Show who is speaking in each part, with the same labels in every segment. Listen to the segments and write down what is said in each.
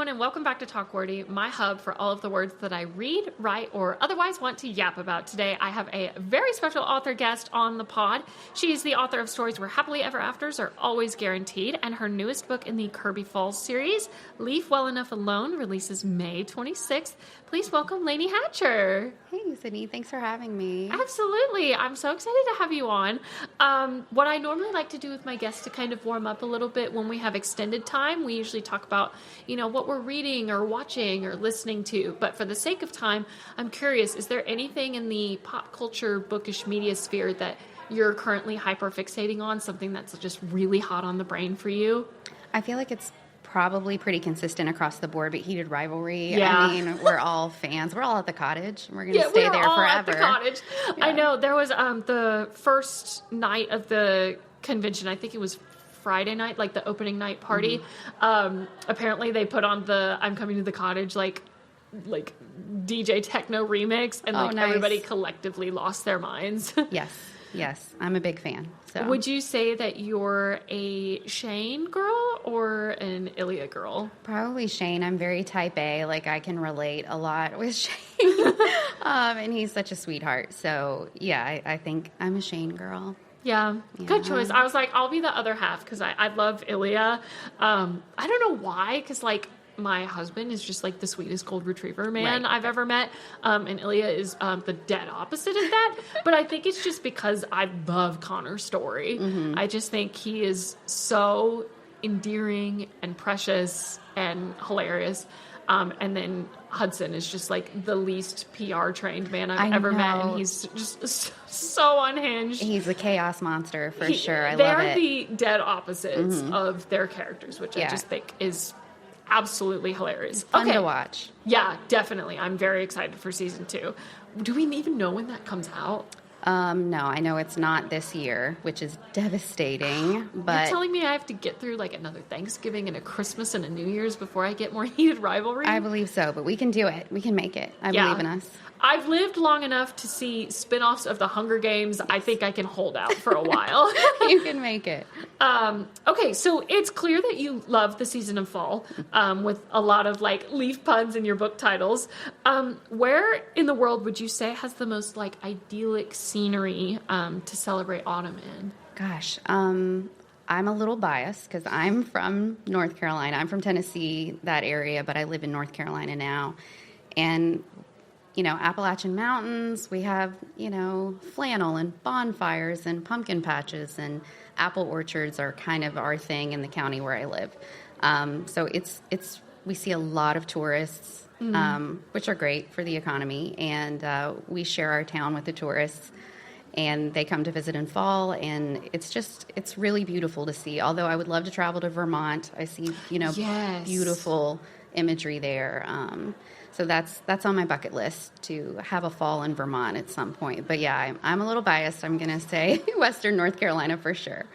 Speaker 1: and welcome back to Talk Wordy, my hub for all of the words that I read, write, or otherwise want to yap about. Today, I have a very special author guest on the pod. She is the author of stories where happily ever afters are always guaranteed, and her newest book in the Kirby Falls series, Leave Well Enough Alone, releases May 26th. Please welcome Laney Hatcher.
Speaker 2: Hey, Sydney. Thanks for having me.
Speaker 1: Absolutely. I'm so excited to have you on. What I normally like to do with my guests to kind of warm up a little bit when we have extended time, we usually talk about, what we're reading or watching or listening to. But for the sake of time, I'm curious, is there anything in the pop culture bookish media sphere that you're currently hyper fixating on, something that's just really hot on the brain for you?
Speaker 2: I feel like it's probably pretty consistent across the board, but Heated Rivalry.
Speaker 1: Yeah.
Speaker 2: I mean, we're all fans. We're all at the cottage. We're going to stay there
Speaker 1: all
Speaker 2: forever.
Speaker 1: At the cottage.
Speaker 2: Yeah.
Speaker 1: I know there was the first night of the convention. I think it was Friday night, like the opening night party. Mm-hmm. Apparently they put on the I'm Coming to the Cottage like DJ techno remix, and nice. Everybody collectively lost their minds.
Speaker 2: Yes, I'm a big fan. So,
Speaker 1: would you say that you're a Shane girl or an Ilya girl?
Speaker 2: Probably Shane. I'm very type A. Like, I can relate a lot with Shane. And he's such a sweetheart. So, yeah, I think I'm a Shane girl.
Speaker 1: Yeah, good choice. I was like, I'll be the other half because I love Ilya. I don't know why, because my husband is just the sweetest gold retriever man I've ever met. And Ilya is the dead opposite of that. But I think it's just because I love Connor's story. Mm-hmm. I just think he is so endearing and precious and hilarious. And then Hudson is just the least PR trained man I've ever met. And he's just so unhinged.
Speaker 2: He's a chaos monster for sure. I love it.
Speaker 1: They're the dead opposites of their characters, which I just think is absolutely hilarious.
Speaker 2: Fun to watch.
Speaker 1: Yeah, definitely. I'm very excited for season 2. Do we even know when that comes out?
Speaker 2: No, I know it's not this year, which is devastating. But
Speaker 1: you're telling me I have to get through another Thanksgiving and a Christmas and a New Year's before I get more Heated Rivalry?
Speaker 2: I believe so, but we can do it. We can make it. I believe in us.
Speaker 1: I've lived long enough to see spin-offs of the Hunger Games. I think I can hold out for a while.
Speaker 2: You can make it.
Speaker 1: Okay, so it's clear that you love the season of fall, with a lot of leaf puns in your book titles. Where in the world would you say has the most idyllic scenery to celebrate autumn in?
Speaker 2: Gosh, I'm a little biased because I'm from North Carolina. I'm from Tennessee, that area, but I live in North Carolina now. And Appalachian Mountains, we have, flannel and bonfires and pumpkin patches, and apple orchards are kind of our thing in the county where I live. So we see a lot of tourists, which are great for the economy, and we share our town with the tourists, and they come to visit in fall, and it's really beautiful to see. Although I would love to travel to Vermont. I see, beautiful imagery there. So that's on my bucket list, to have a fall in Vermont at some point. But yeah, I'm a little biased. I'm going to say Western North Carolina for sure.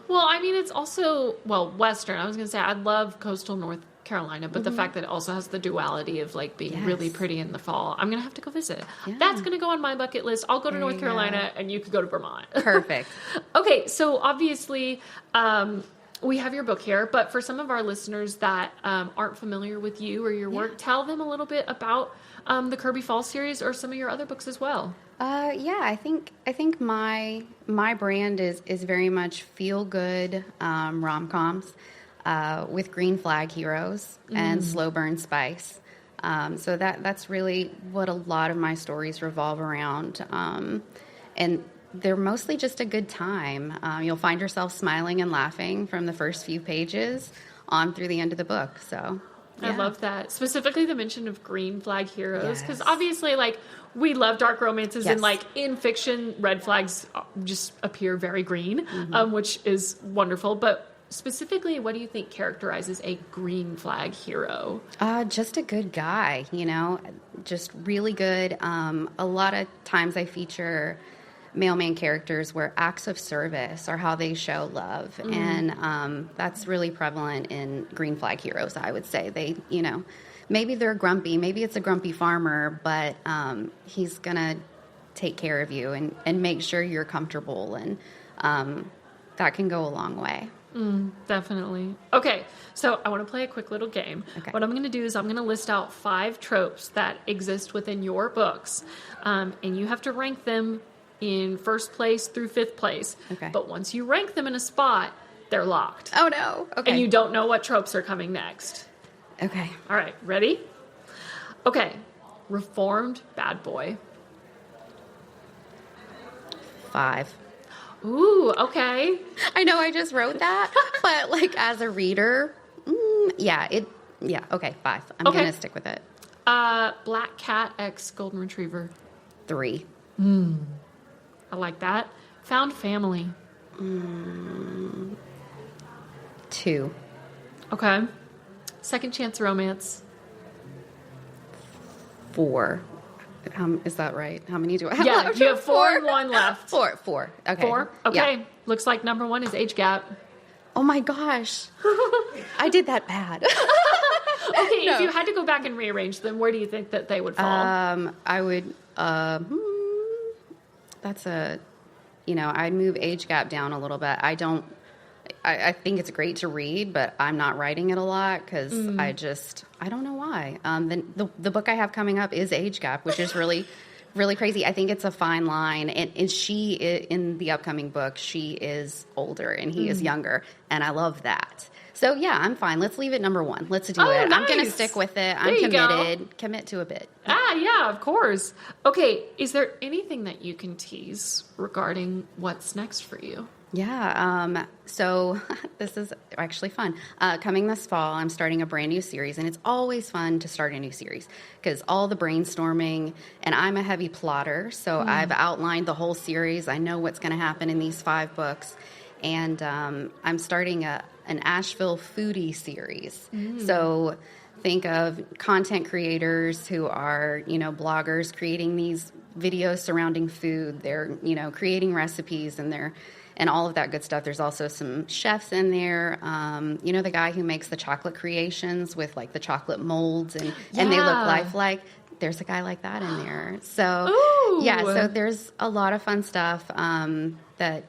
Speaker 1: Well, I mean, it's also, Western. I was going to say I love coastal North Carolina, but the fact that it also has the duality of being really pretty in the fall. I'm going to have to go visit. Yeah. That's going to go on my bucket list. I'll go to North Carolina and you could go to Vermont.
Speaker 2: Perfect. Okay,
Speaker 1: so obviously we have your book here, but for some of our listeners that aren't familiar with you or your work, tell them a little bit about the Kirby Falls series or some of your other books as well.
Speaker 2: I think my brand is very much feel good rom-coms with green flag heroes and slow burn spice. So that's really what a lot of my stories revolve around, and they're mostly just a good time. You'll find yourself smiling and laughing from the first few pages on through the end of the book. So
Speaker 1: I love that. Specifically the mention of green flag heroes, because obviously we love dark romances, and in fiction, red flags just appear very green, which is wonderful. But specifically, what do you think characterizes a green flag hero?
Speaker 2: Just a good guy, just really good. A lot of times I feature mailman characters where acts of service are how they show love. And that's really prevalent in green flag heroes, I would say. They, maybe they're grumpy, maybe it's a grumpy farmer, but he's going to take care of you and make sure you're comfortable. And that can go a long way.
Speaker 1: Definitely. Okay, so I want to play a quick little game.
Speaker 2: Okay.
Speaker 1: What I'm going to do is I'm going to list out 5 tropes that exist within your books, and you have to rank them in first place through 5th place.
Speaker 2: Okay.
Speaker 1: But once you rank them in a spot, they're locked.
Speaker 2: Oh, no. Okay.
Speaker 1: And you don't know what tropes are coming next.
Speaker 2: Okay.
Speaker 1: All right, ready? Okay, reformed bad boy.
Speaker 2: 5.
Speaker 1: Ooh, okay.
Speaker 2: I know I just wrote that, but like as a reader, okay, 5. I'm
Speaker 1: Okay.
Speaker 2: going to stick with it.
Speaker 1: Black cat x golden retriever.
Speaker 2: 3.
Speaker 1: I like that. Found family.
Speaker 2: 2.
Speaker 1: Okay. Second chance romance.
Speaker 2: 4. Is that right? How many do I have
Speaker 1: Yeah,
Speaker 2: left?
Speaker 1: you have 4 and 1 left.
Speaker 2: 4. Okay.
Speaker 1: 4? Okay.
Speaker 2: Yeah.
Speaker 1: Looks like number 1 is age gap.
Speaker 2: Oh my gosh. I did that bad.
Speaker 1: Okay,
Speaker 2: No.
Speaker 1: if you had to go back and rearrange them, where do you think that they would fall?
Speaker 2: I would, that's I'd move age gap down a little bit. I think it's great to read, but I'm not writing it a lot because I don't know why. The book I have coming up is age gap, which is really, really crazy. I think it's a fine line. And she, in the upcoming book, she is older and he is younger. And I love that. So yeah, I'm fine. Let's leave it number 1. Let's do it.
Speaker 1: Nice.
Speaker 2: I'm going to stick with it. I'm
Speaker 1: There you go.
Speaker 2: committed. Commit to a bit.
Speaker 1: Yeah, of course. Okay, is there anything that you can tease regarding what's next for you?
Speaker 2: Yeah, so this is actually fun. Coming this fall, I'm starting a brand new series, and it's always fun to start a new series because all the brainstorming, and I'm a heavy plotter, so I've outlined the whole series. I know what's going to happen in these 5 books, and I'm starting an Asheville foodie series. So think of content creators who are, bloggers creating these videos surrounding food. They're, creating recipes and all of that good stuff. There's also some chefs in there. The guy who makes the chocolate creations with like the chocolate molds and they look lifelike. There's a guy like that in there. So so there's a lot of fun stuff that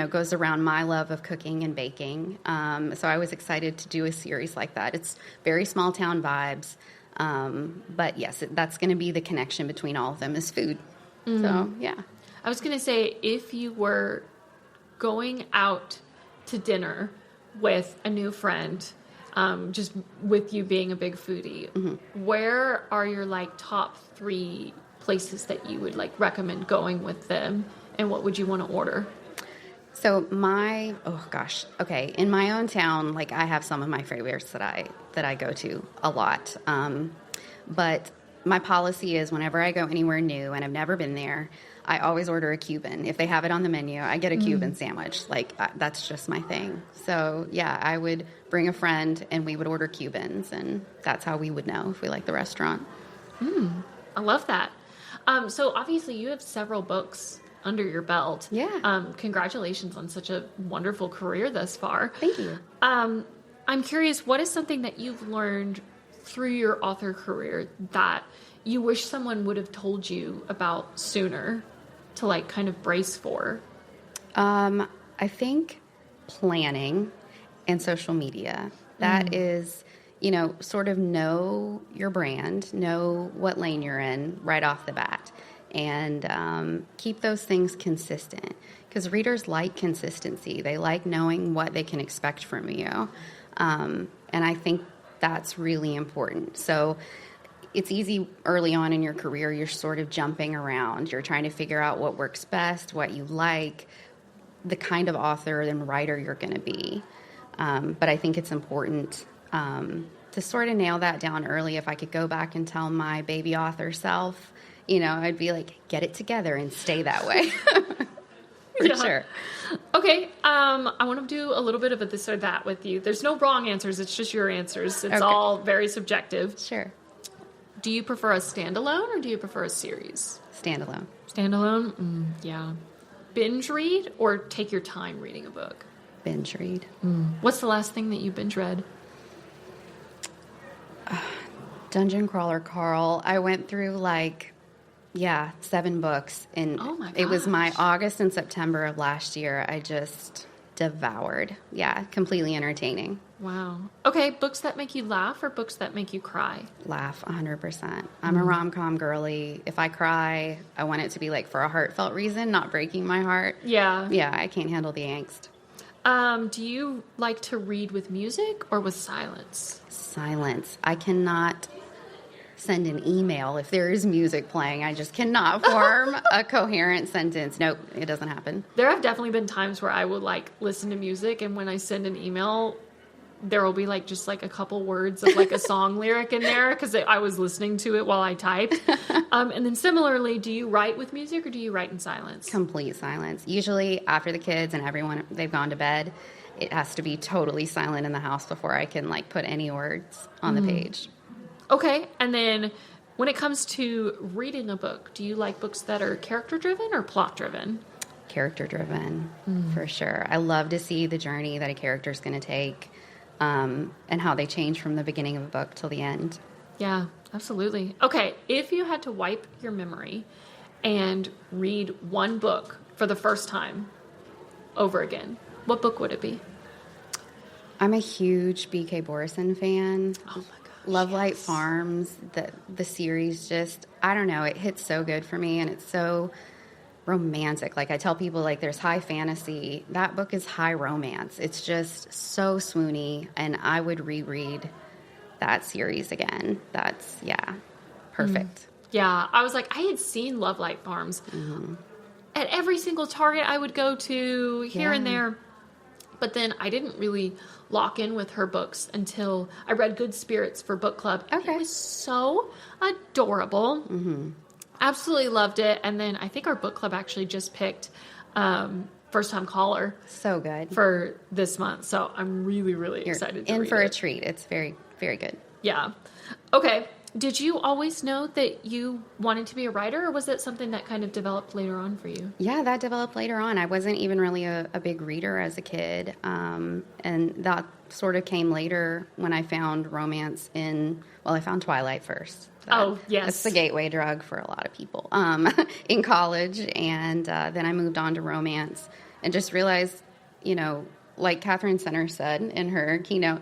Speaker 2: goes around my love of cooking and baking. So I was excited to do a series like that. It's very small town vibes. But yes, that's going to be the connection between all of them is food. So yeah.
Speaker 1: I was going to say, if you were going out to dinner with a new friend, just with you being a big foodie, where are your top 3 places that you would recommend going with them, and what would you want to order?
Speaker 2: So in my own town, I have some of my favorites that I go to a lot. But my policy is whenever I go anywhere new and I've never been there, I always order a Cuban. If they have it on the menu, I get a Cuban sandwich. That's just my thing. So yeah, I would bring a friend and we would order Cubans, and that's how we would know if we like the restaurant.
Speaker 1: I love that. So obviously you have several books under your belt.
Speaker 2: Yeah.
Speaker 1: Congratulations on such a wonderful career thus far.
Speaker 2: Thank you.
Speaker 1: I'm curious, what is something that you've learned through your author career that you wish someone would have told you about sooner to kind of brace for?
Speaker 2: I think planning and social media. That is, sort of know your brand, know what lane you're in right off the bat, and keep those things consistent, because readers like consistency. They like knowing what they can expect from you. And I think that's really important. So it's easy early on in your career, you're sort of jumping around. You're trying to figure out what works best, what you like, the kind of author and writer you're going to be. But I think it's important to sort of nail that down early. If I could go back and tell my baby author self, I'd be like, get it together and stay that way. For sure.
Speaker 1: Okay, I want to do a little bit of a this or that with you. There's no wrong answers. It's just your answers. It's all very subjective.
Speaker 2: Sure.
Speaker 1: Do you prefer a standalone or do you prefer a series?
Speaker 2: Standalone.
Speaker 1: Standalone? Yeah. Binge read or take your time reading a book?
Speaker 2: Binge read.
Speaker 1: What's the last thing that you binge read?
Speaker 2: Dungeon Crawler Carl. I went through 7 books, and
Speaker 1: Oh my
Speaker 2: it was my
Speaker 1: gosh.
Speaker 2: August and September of last year. devoured. Yeah, completely entertaining.
Speaker 1: Wow. Okay, books that make you laugh or books that make you cry?
Speaker 2: Laugh 100%. I'm a rom-com girly. If I cry, I want it to be like for a heartfelt reason, not breaking my heart.
Speaker 1: Yeah.
Speaker 2: Yeah, I can't handle the angst.
Speaker 1: Do you like to read with music or with silence?
Speaker 2: Silence. I cannot send an email if there is music playing. I just cannot form a coherent sentence. Nope, it doesn't happen.
Speaker 1: There have definitely been times where I would like listen to music, and when I send an email, there will be like just like a couple words of like a song lyric in there because I was listening to it while I typed. And then similarly, do you write with music or do you write in silence?
Speaker 2: Complete silence. Usually after the kids and everyone, they've gone to bed, it has to be totally silent in the house before I can like put any words on the page.
Speaker 1: Okay. And then when it comes to reading a book, do you like books that are character driven or plot driven?
Speaker 2: Character driven, for sure. I love to see the journey that a character is going to take. And how they change from the beginning of a book till the end.
Speaker 1: Yeah, absolutely. Okay, if you had to wipe your memory and read one book for the first time over again, what book would it be?
Speaker 2: I'm a huge B.K. Borison fan.
Speaker 1: Oh my gosh.
Speaker 2: Love Light Farms, the series just, I don't know, it hits so good for me and it's so romantic. Like I tell people, like there's high fantasy. That book is high romance. It's just so swoony, and I would reread that series again. That's perfect.
Speaker 1: Yeah, I was like, I had seen Love Light Farms at every single Target I would go to here and there, but then I didn't really lock in with her books until I read Good Spirits for book club.
Speaker 2: Okay.
Speaker 1: It was so adorable. Absolutely loved it. And then I think our book club actually just picked First Time Caller.
Speaker 2: So good.
Speaker 1: For this month. So I'm really, really excited to read it.
Speaker 2: In for a treat. It's very, very good.
Speaker 1: Yeah. Okay. Did you always know that you wanted to be a writer, or was it something that kind of developed later on for you?
Speaker 2: Yeah, that developed later on. I wasn't even really a big reader as a kid. And that sort of came later when I found romance I found Twilight first.
Speaker 1: Yes.
Speaker 2: That's the gateway drug for a lot of people in college. And then I moved on to romance and just realized, like Catherine Center said in her keynote,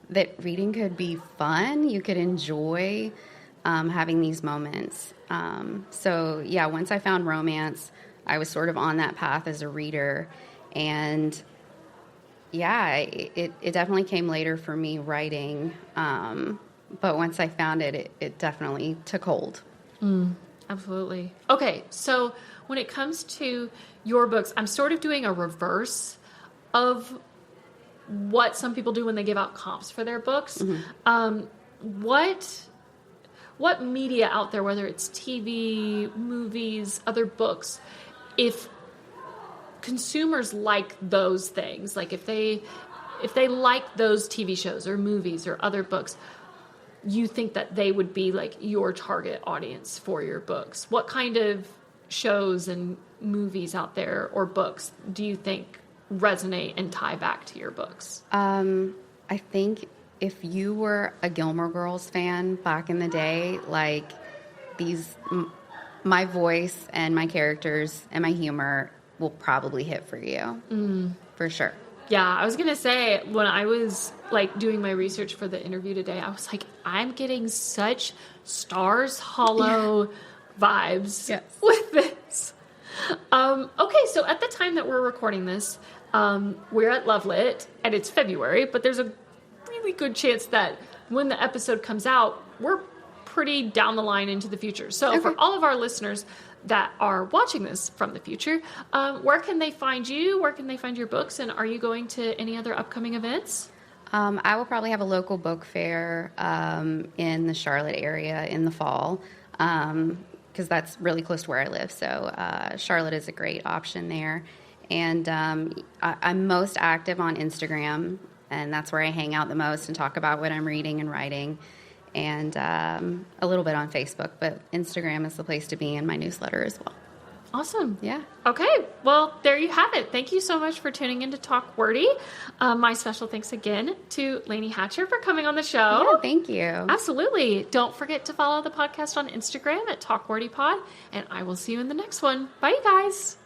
Speaker 2: that reading could be fun. You could enjoy having these moments. Once I found romance, I was sort of on that path as a reader. And it definitely came later for me writing. But once I found it, it definitely took hold.
Speaker 1: Absolutely. Okay, so when it comes to your books, I'm sort of doing a reverse of what some people do when they give out comps for their books. What media out there, whether it's TV, movies, other books, if consumers like those things, like if they like those TV shows or movies or other books, you think that they would be like your target audience for your books? What kind of shows and movies out there or books do you think resonate and tie back to your books?
Speaker 2: I think if you were a Gilmore Girls fan back in the day, like my voice and my characters and my humor will probably hit for you. For sure.
Speaker 1: Yeah, I was going to say, when I was like doing my research for the interview today, I was like, I'm getting such Stars Hollow vibes with this. Okay, so at the time that we're recording this, we're at Lovelit, and it's February, but there's a really good chance that when the episode comes out, we're pretty down the line into the future. So for all of our listeners that are watching this from the future, where can they find you? Where can they find your books? And are you going to any other upcoming events?
Speaker 2: I will probably have a local book fair in the Charlotte area in the fall, because that's really close to where I live. So Charlotte is a great option there. And I'm most active on Instagram, and that's where I hang out the most and talk about what I'm reading and writing, and a little bit on Facebook. But Instagram is the place to be, in my newsletter as well.
Speaker 1: Awesome.
Speaker 2: Yeah.
Speaker 1: Okay. Well, there you have it. Thank you so much for tuning in to Talk Wordy. My special thanks again to Laney Hatcher for coming on the show.
Speaker 2: Yeah, thank you.
Speaker 1: Absolutely. Don't forget to follow the podcast on Instagram at Talk Wordy Pod, and I will see you in the next one. Bye, you guys.